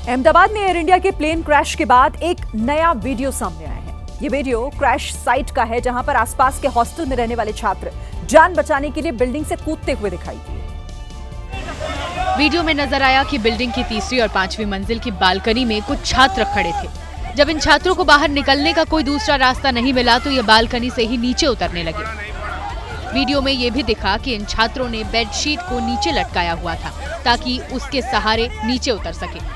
अहमदाबाद में air India के plane crash के बाद एक नया वीडियो सामने आया है। ये वीडियो क्रैश साइट का है, जहां पर आसपास के हॉस्टल में रहने वाले छात्र जान बचाने के लिए बिल्डिंग से कूदते हुए दिखाई दिए। वीडियो में नजर आया कि बिल्डिंग की तीसरी और पांचवी मंजिल की बालकनी में कुछ छात्र खड़े थे। जब इन छात्रों को बाहर निकलने का कोई दूसरा रास्ता नहीं मिला तो ये बालकनी से ही नीचे उतरने लगे। वीडियो में ये भी दिखा कि इन छात्रों ने बेडशीट को नीचे लटकाया हुआ था ताकि उसके सहारे नीचे उतर सके।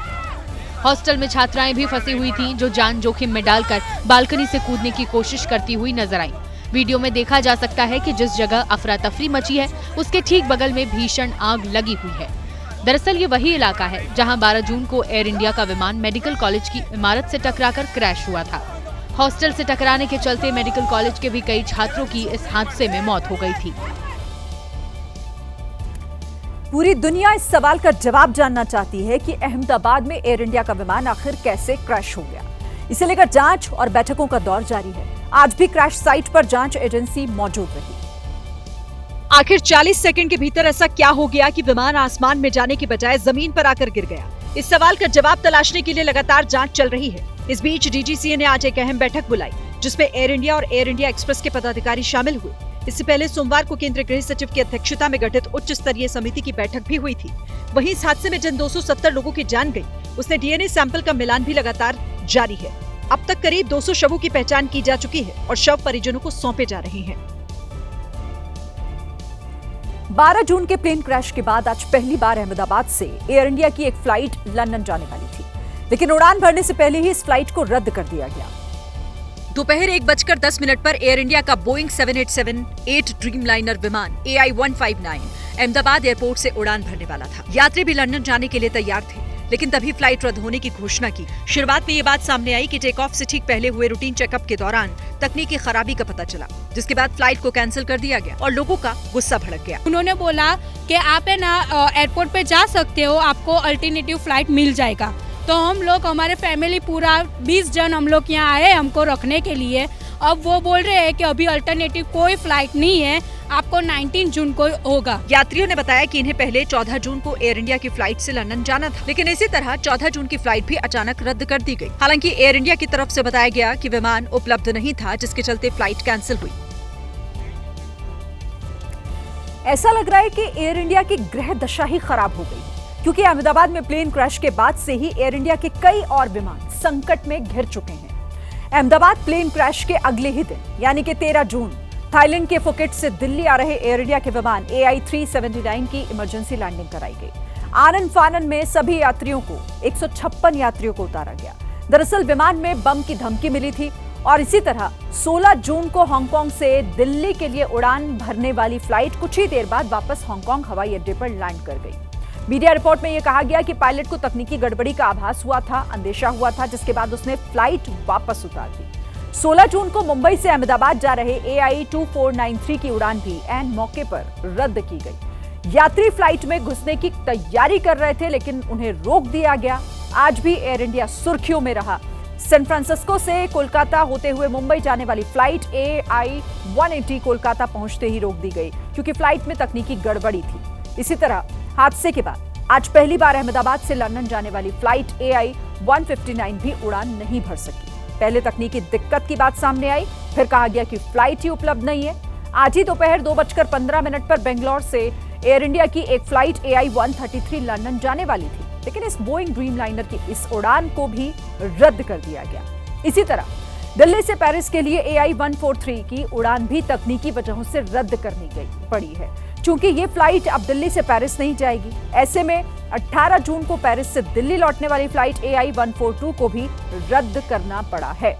हॉस्टल में छात्राएं भी फंसी हुई थीं, जो जान जोखिम में डालकर बालकनी से कूदने की कोशिश करती हुई नजर आईं। वीडियो में देखा जा सकता है कि जिस जगह अफरा तफरी मची है उसके ठीक बगल में भीषण आग लगी हुई है। दरअसल ये वही इलाका है जहां 12 जून को एयर इंडिया का विमान मेडिकल कॉलेज की इमारत से टकराकर क्रैश हुआ था। हॉस्टल से टकराने के चलते मेडिकल कॉलेज के भी कई छात्रों की इस हादसे में मौत हो गई थी। पूरी दुनिया इस सवाल का जवाब जानना चाहती है कि अहमदाबाद में एयर इंडिया का विमान आखिर कैसे क्रैश हो गया। इसे लेकर जांच और बैठकों का दौर जारी है। आज भी क्रैश साइट पर जांच एजेंसी मौजूद रही। आखिर 40 सेकंड के भीतर ऐसा क्या हो गया कि विमान आसमान में जाने की बजाय जमीन पर आकर गिर गया? इस सवाल का जवाब तलाशने के लिए लगातार जांच चल रही है। इस बीच डीजीसीए ने आज एक अहम बैठक बुलाई, जिसमें एयर इंडिया और एयर इंडिया एक्सप्रेस के पदाधिकारी शामिल हुए। इससे पहले सोमवार को केंद्रीय गृह सचिव की अध्यक्षता में गठित उच्च स्तरीय समिति की बैठक भी हुई थी। वहीं इस हादसे में जिन 270 लोगों की जान गई, उसने डीएनए सैंपल का मिलान भी लगातार जारी है। अब तक करीब 200 शवों की पहचान की जा चुकी है और शव परिजनों को सौंपे जा रहे हैं। 12 जून के प्लेन क्रैश के बाद आज पहली बार अहमदाबाद से एयर इंडिया की एक फ्लाइट लंदन जाने वाली थी, लेकिन उड़ान भरने से पहले ही इस फ्लाइट को रद्द कर दिया गया। दोपहर 1:10 पर एयर इंडिया का बोइंग 787-8 ड्रीमलाइनर विमान AI-159 अहमदाबाद एयरपोर्ट से उड़ान भरने वाला था। यात्री भी लंदन जाने के लिए तैयार थे, लेकिन तभी फ्लाइट रद्द होने की घोषणा की। शुरुआत में ये बात सामने आई कि टेक ऑफ से ठीक पहले हुए रूटीन चेकअप के दौरान तकनीकी खराबी का पता चला, जिसके बाद फ्लाइट को कैंसिल कर दिया गया और लोगों का गुस्सा भड़क गया। उन्होंने बोला कि आप है ना एयरपोर्ट पे जा सकते हो, आपको अल्टरनेटिव फ्लाइट मिल जाएगा। तो हम लोग, हमारे फैमिली पूरा 20 जन हम लोग यहाँ आए हमको रखने के लिए। अब वो बोल रहे हैं कि अभी अल्टरनेटिव कोई फ्लाइट नहीं है, आपको 19 जून को होगा। यात्रियों ने बताया कि इन्हें पहले 14 जून को एयर इंडिया की फ्लाइट से लंदन जाना था, लेकिन इसी तरह 14 जून की फ्लाइट भी अचानक रद्द कर दी गई। हालांकि एयर इंडिया की तरफ से बताया गया कि विमान उपलब्ध नहीं था, जिसके चलते फ्लाइट कैंसिल हुई। ऐसा लग रहा है कि एयर इंडिया की ग्रह दशा ही खराब हो गई, क्योंकि अहमदाबाद में प्लेन क्रैश के बाद से ही एयर इंडिया के कई और विमान संकट में घिर चुके हैं। अहमदाबाद प्लेन क्रैश के अगले ही दिन यानी कि 13 जून थाईलैंड के फुकेट से दिल्ली आ रहे एयर इंडिया के विमान AI-379 की इमरजेंसी लैंडिंग कराई गई। आनन फानन में सभी यात्रियों को 156 यात्रियों को उतारा गया। दरअसल विमान में बम की धमकी मिली थी और इसी तरह 16 जून को हांगकांग से दिल्ली के लिए उड़ान भरने वाली फ्लाइट कुछ ही देर बाद वापस हांगकांग हवाई अड्डे पर लैंड कर गई। मीडिया रिपोर्ट में यह कहा गया कि पायलट को तकनीकी गड़बड़ी का आभास हुआ था, अंदेशा हुआ था, जिसके बाद उसने फ्लाइट वापस उतार दी। 16 जून को मुंबई से अहमदाबाद जा रहे AI-2493 की उड़ान भी ऐन मौके पर रद्द की गई। यात्री फ्लाइट में घुसने की तैयारी कर रहे थे, लेकिन उन्हें रोक दिया गया। आज भी एयर इंडिया सुर्खियों में रहा। सैन फ्रांसिस्को से कोलकाता होते हुए मुंबई जाने वाली फ्लाइट AI-180 कोलकाता पहुंचते ही रोक दी गई, क्योंकि फ्लाइट में तकनीकी गड़बड़ी थी। इसी तरह हादसे के बाद आज पहली बार अहमदाबाद से लंदन जाने वाली फ्लाइट AI-159 भी उड़ान नहीं भर सकी। पहले तकनीकी दिक्कत की बात सामने आई, फिर कहा गया कि फ्लाइट ही उपलब्ध नहीं है। आज ही दोपहर 2:15 पर बेंगलोर से एयर इंडिया की एक फ्लाइट AI-133 लंदन जाने वाली थी, लेकिन इस बोइंग ड्रीमलाइनर की इस उड़ान को भी रद्द कर दिया गया। इसी तरह दिल्ली से पेरिस के लिए AI-143 की उड़ान भी तकनीकी वजहों से रद्द करनी पड़ी है, क्योंकि ये फ्लाइट अब दिल्ली से पेरिस नहीं जाएगी। ऐसे में 18 जून को पेरिस से दिल्ली लौटने वाली फ्लाइट AI-142 को भी रद्द करना पड़ा है।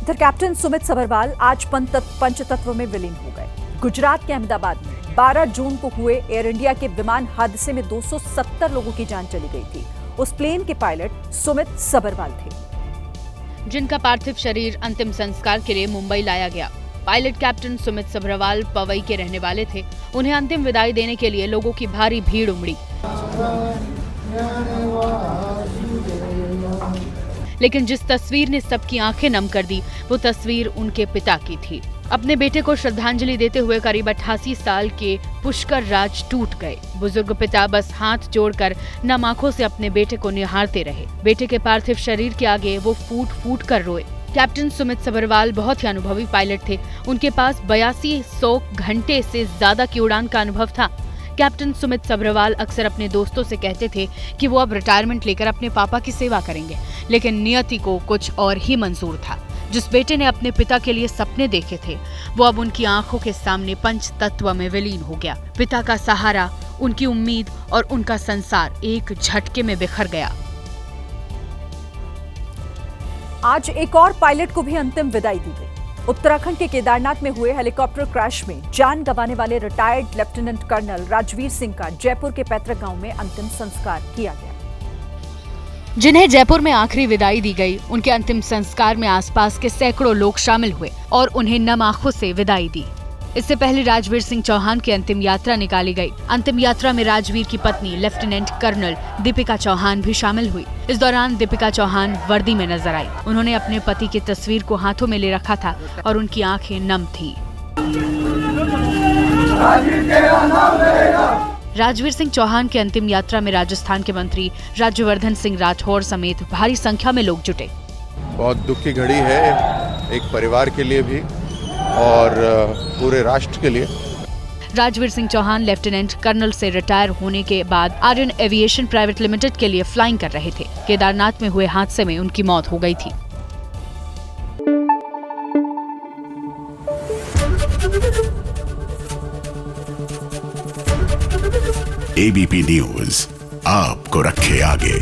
इधर कैप्टन सुमित सभरवाल आज पंचतत्व में विलीन हो गए। गुजरात के अहमदाबाद में 12 जून को हुए एयर इंडिया के विमान हादसे में 270 लोगों की जान चली गई थी। उस प्लेन के पायलट सुमित सभरवाल थे, जिनका पार्थिव शरीर अंतिम संस्कार के लिए मुंबई लाया गया। पायलट कैप्टन सुमित सभरवाल पवई के रहने वाले थे। उन्हें अंतिम विदाई देने के लिए लोगों की भारी भीड़ उमड़ी, लेकिन जिस तस्वीर ने सबकी आंखें नम कर दी, वो तस्वीर उनके पिता की थी। अपने बेटे को श्रद्धांजलि देते हुए करीब 88 साल के पुष्कर राज टूट गए। बुजुर्ग पिता बस हाथ जोड़कर नम आंखों से अपने बेटे को निहारते रहे। बेटे के पार्थिव शरीर के आगे वो फूट फूट कर रोए। कैप्टन सुमित सभरवाल बहुत ही अनुभवी पायलट थे। उनके पास 8200 घंटे से ज्यादा की उड़ान का अनुभव था। कैप्टन सुमित सभरवाल अक्सर अपने दोस्तों से कहते थे कि वो अब रिटायरमेंट लेकर अपने पापा की सेवा करेंगे, लेकिन नियति को कुछ और ही मंजूर था। जिस बेटे ने अपने पिता के लिए सपने देखे थे, वो अब उनकी आंखों के सामने पंच तत्व में विलीन हो गया। पिता का सहारा, उनकी उम्मीद और उनका संसार एक झटके में बिखर गया। आज एक और पायलट को भी अंतिम विदाई दी गई। उत्तराखंड के केदारनाथ में हुए हेलीकॉप्टर क्रैश में जान गंवाने वाले retired lieutenant colonel Rajveer Singh का जयपुर के पैतृक गांव में अंतिम संस्कार किया गया। जिन्हें जयपुर में आखिरी विदाई दी गई, उनके अंतिम संस्कार में आसपास के सैकड़ों लोग शामिल हुए और उन्हें नम आंखों से विदाई दी। इससे पहले राजवीर सिंह चौहान की अंतिम यात्रा निकाली गई। अंतिम यात्रा में राजवीर की पत्नी लेफ्टिनेंट कर्नल दीपिका चौहान भी शामिल हुई। इस दौरान दीपिका चौहान वर्दी में नजर आई। उन्होंने अपने पति की तस्वीर को हाथों में ले रखा था और उनकी आंखें नम थीं। राजवीर सिंह चौहान की अंतिम यात्रा में राजस्थान के मंत्री राज्यवर्धन सिंह राठौर समेत भारी संख्या में लोग जुटे। बहुत दुख की घड़ी है, एक परिवार के लिए भी और पूरे राष्ट्र के लिए। राजवीर सिंह चौहान लेफ्टिनेंट कर्नल से रिटायर होने के बाद आर्यन एविएशन प्राइवेट लिमिटेड के लिए फ्लाइंग कर रहे थे। केदारनाथ में हुए हादसे में उनकी मौत हो गई थी। एबीपी न्यूज आपको रखे आगे।